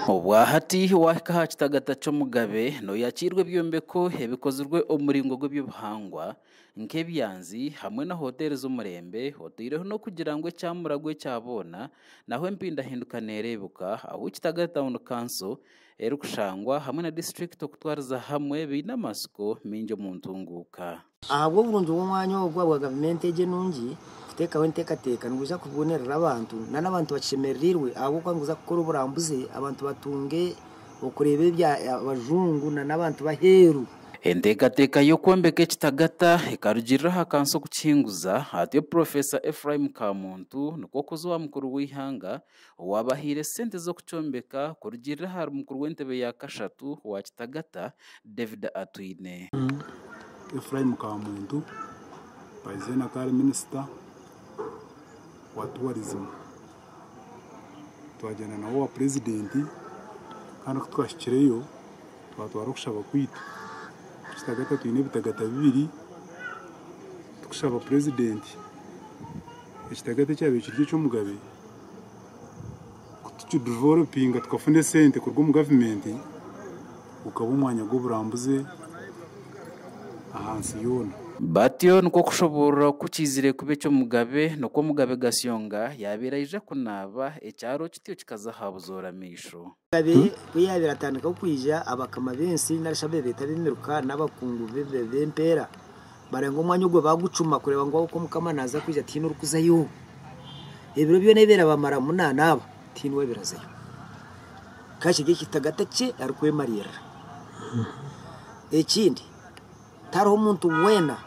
Wahati wakaha kitagata cyo mugabe no yakirwe byombeko hebikozurwe umuringo gw'ibyobuhangwa nk'ebyanzi hamwe na hoteli z'umurembe hotireho no kugira ngo cyamuragwe cyabona naho empinda hinduka nerebuka aho kitagata town council erukushangwa hamwe na district okutwariza hamwe binamasuko minjo muntunguka ahubwo burundu w'umwanya wo gwa government eje nungi teka wentekateka nguza kubonerera abantu n'abantu bacemerirwe abo kwanguza gukora uburambuze abantu batunge ukurebe bya abajungu n'abantu baheru entekateka yo kwombeka kitagata ikarugirira hakanso kukinguza hatiyo Professor Ephraim Kamuntu nuko kuzuwa mukuru w'ihanga wabahire sente zo kucombeka kurugirira hari mukuru w'entebe ya kashatu wa kitagata David Atwine. Ephraim Kamuntu Paizena Kari Minister wa tourism twajyana nawo wa president kandi twashikireyo twatwara kushaba kwita kitagata twine bitagata bibiri tukushaba president kitagata cyabe kiryo cyo mugabe kutudevelopinga tukafune sente kurwo mu government ukaba umwanya go burambuze ahansi yona Batyo nuko kushobora kukizire kube cyo mugabe nuko mugabe gasyonga yabirayije kunaba ecyaro kitiyo kikaza habuzoramisho gabe kuyabira atandika kwija abakama bensi narishabe beta bimiruka nabakungu bempera barengo umwanya ugwe bagucuma kureba ngo uko mukama naza kwija tino rukuzayo ebiro byo nebera bamara munana aba tinwe birazayo kashi gikitagata cye arikwemarira ekindi taro umuntu wena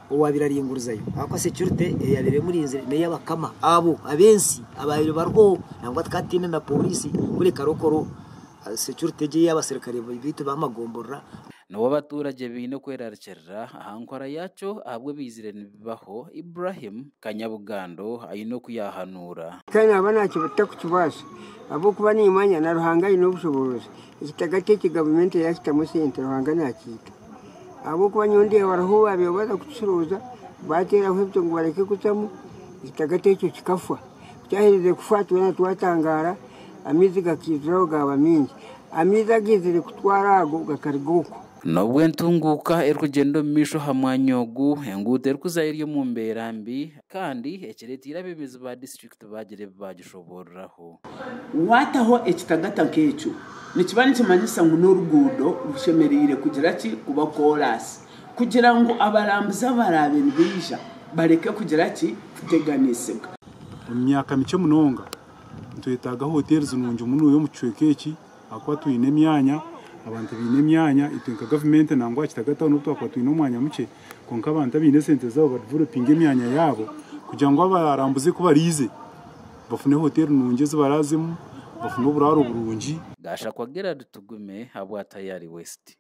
uwabiraringurizayo ako security yabire murinze ne yabakama abo abensi abayiro barwo nangwa twatine na police kuri karokoro security je y'abasirikare bitu bamagombora no abaturage bine kwerarcerera ahankora yaco abwe bizire nibaho Ibrahim Kanyabugando ayino kuyahanura kana abana kibata kukibasha abo kuba ni imanya na ruhanga ino bushobozi ikitagate ki government yakitamo sente ruhanga nakita abo kuba nyonde waraho abiyobaza kucuruza batera hwebyo ngo bareke kutamo ikitagate cyo kikafa cyaheze kufatwa na twatangara amizi gakiziraho gaba mingi amiza gizire kutwarago gakarigoko nobwe ntunguka erugendo misho hamwanyogu engute erukuzayiryo mu mberambi kandi ekiretira bemizi ba district bagire bagishoboraho wataho ekitagata nkecho nikibani kimanyisa ngo n'urugudo rushemerire kugira ki kuba chorus kugira ngo abarambuza barabe nibija bareke kugira ki kuteganisebwa mu myaka mike munonga ntuyitaga hoteli zununje umuntu yo mucwekeki akwa tuyine myanya abantu bine myanya itunka government nangwa kitagata no twakwa tuyine umwanya muke konka abantu bine sente zabo badeveloping imyanya yabo kugira ngo abarambuze kubarize bafune hoteli nunge barazimo bafune uburaro burungi gasha kwa Gerard Tugume habwa Tayari West.